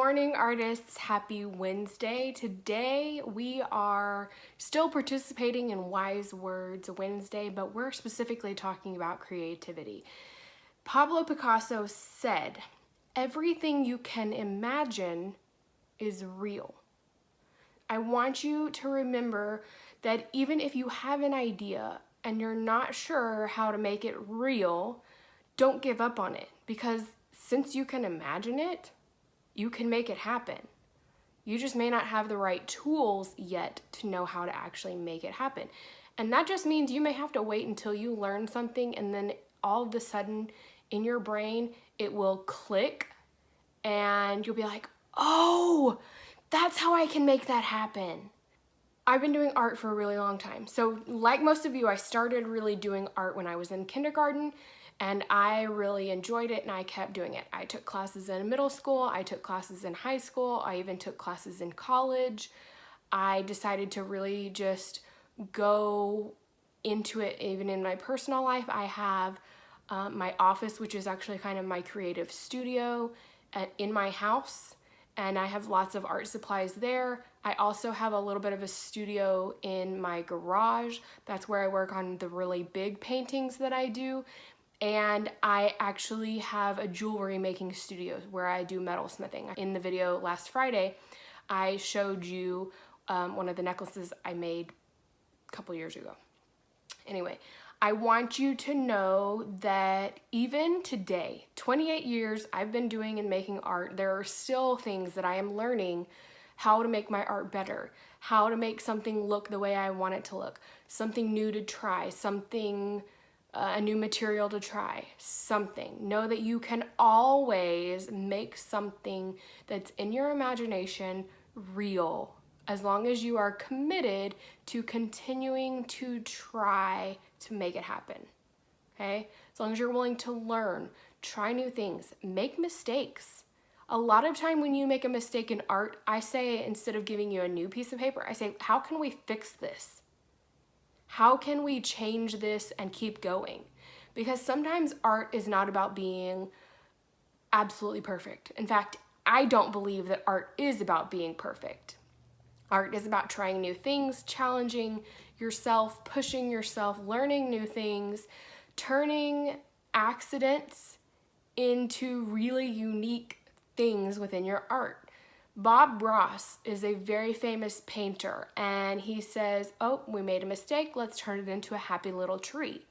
morning, artists. Happy Wednesday. Today we are still participating in Wise Words Wednesday, but we're specifically talking about creativity. Pablo Picasso said, "Everything you can imagine is real." I want you to remember that even if you have an idea and you're not sure how to make it real, don't give up on it, because since you can imagine it, you can make it happen. You just may not have the right tools yet to know how to actually make it happen. And that just means you may have to wait until you learn something, and then all of a sudden in your brain, it will click and you'll be like, oh, that's how I can make that happen. I've been doing art for a really long time. So like most of you, I started really doing art when I was in kindergarten, and I really enjoyed it and I kept doing it. I took classes in middle school, I took classes in high school, I even took classes in college. I decided to really just go into it even in my personal life. I have my office, which is actually kind of my creative studio in my house, and I have lots of art supplies there. I also have a little bit of a studio in my garage. That's where I work on the really big paintings that I do. And I actually have a jewelry making studio where I do metal smithing. In the video last Friday, I showed you one of the necklaces I made a couple years ago. Anyway, I want you to know that even today, 28 years I've been doing and making art, there are still things that I am learning how to make my art better, how to make something look the way I want it to look, something new to try, something a new material to try, something. Know that you can always make something that's in your imagination real, as long as you are committed to continuing to try to make it happen, okay? As long as you're willing to learn, try new things, make mistakes. A lot of time when you make a mistake in art, I say, instead of giving you a new piece of paper, I say, how can we fix this? How can we change this and keep going? Because sometimes art is not about being absolutely perfect. In fact, I don't believe that art is about being perfect. Art is about trying new things, challenging yourself, pushing yourself, learning new things, turning accidents into really unique things within your art. Bob Ross is a very famous painter, and he says, oh, we made a mistake, let's turn it into a happy little tree.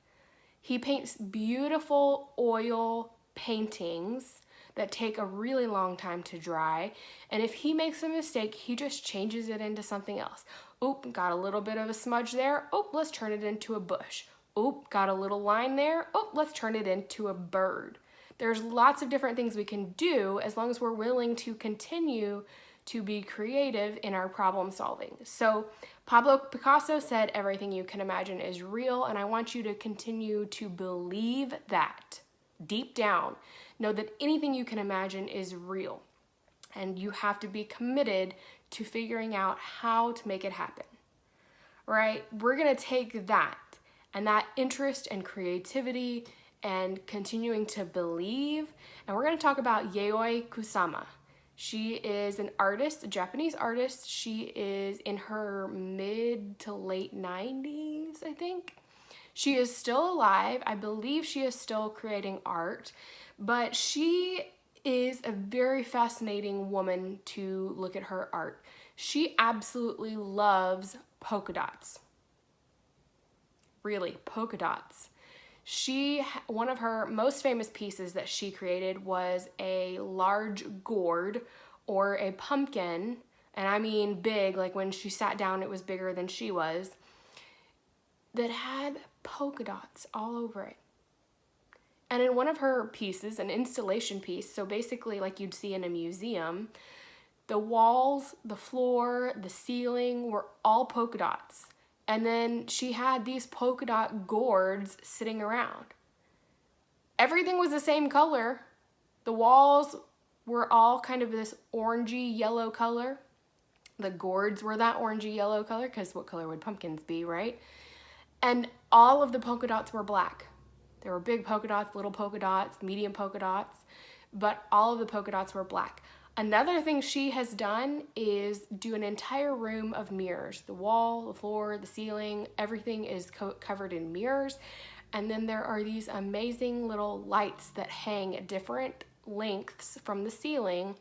He paints beautiful oil paintings that take a really long time to dry, and if he makes a mistake, he just changes it into something else. Oop, got a little bit of a smudge there, oh, let's turn it into a bush. Oop, got a little line there, oh, let's turn it into a bird. There's lots of different things we can do as long as we're willing to continue to be creative in our problem solving. So Pablo Picasso said, everything you can imagine is real, and I want you to continue to believe that deep down. Know that anything you can imagine is real, and you have to be committed to figuring out how to make it happen, right? We're gonna take that and that interest and creativity and continuing to believe, and we're going to talk about Yayoi Kusama. She is an artist, a Japanese artist. She is in her mid to late 90s, I think. She is still alive. I believe she is still creating art, but she is a very fascinating woman to look at her art. She absolutely loves polka dots. Really, polka dots. One of her most famous pieces that she created was a large gourd or a pumpkin, and I mean big, like when she sat down it was bigger than she was, that had polka dots all over it. And in one of her pieces, an installation piece, so basically like you'd see in a museum, the walls, the floor, the ceiling were all polka dots. And then she had these polka dot gourds sitting around. Everything was the same color. The walls were all kind of this orangey yellow color. The gourds were that orangey yellow color, because what color would pumpkins be, right? And all of the polka dots were black. There were big polka dots, little polka dots, medium polka dots, but all of the polka dots were black. Another thing she has done is do an entire room of mirrors. The wall, the floor, the ceiling, everything is covered in mirrors. And then there are these amazing little lights that hang at different lengths from the ceiling.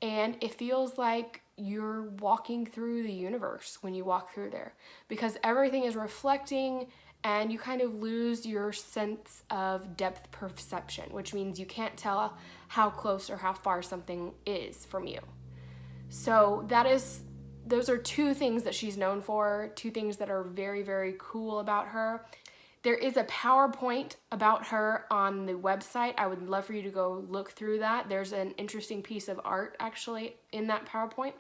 And it feels like you're walking through the universe when you walk through there, because everything is reflecting and you kind of lose your sense of depth perception, which means you can't tell how close or how far something is from you. So those are two things that she's known for, two things that are very, very cool about her. There is a PowerPoint about her on the website. I would love for you to go look through that. There's an interesting piece of art actually in that PowerPoint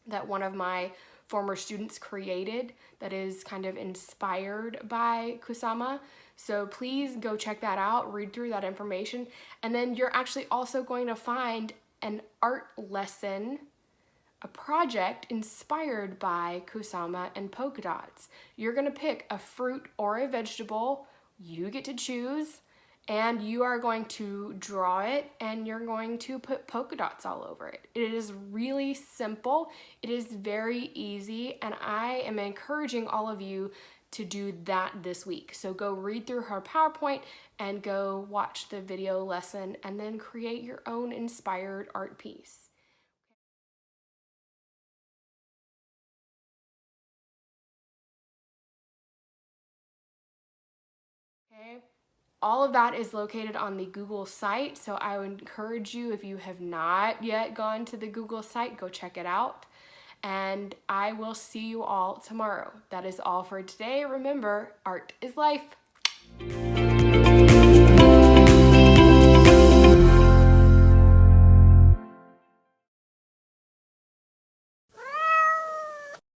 that one of my former students created that is kind of inspired by Kusama. So please go check that out, read through that information, and then you're actually also going to find an art lesson, a project inspired by Kusama and polka dots. You're gonna pick a fruit or a vegetable, you get to choose, and you are going to draw it and you're going to put polka dots all over it. It is really simple, it is very easy, and I am encouraging all of you to do that this week. So go read through her PowerPoint and go watch the video lesson and then create your own inspired art piece. Okay. All of that is located on the Google site, so I would encourage you, if you have not yet gone to the Google site, go check it out. And I will see you all tomorrow. That is all for today. Remember, art is life.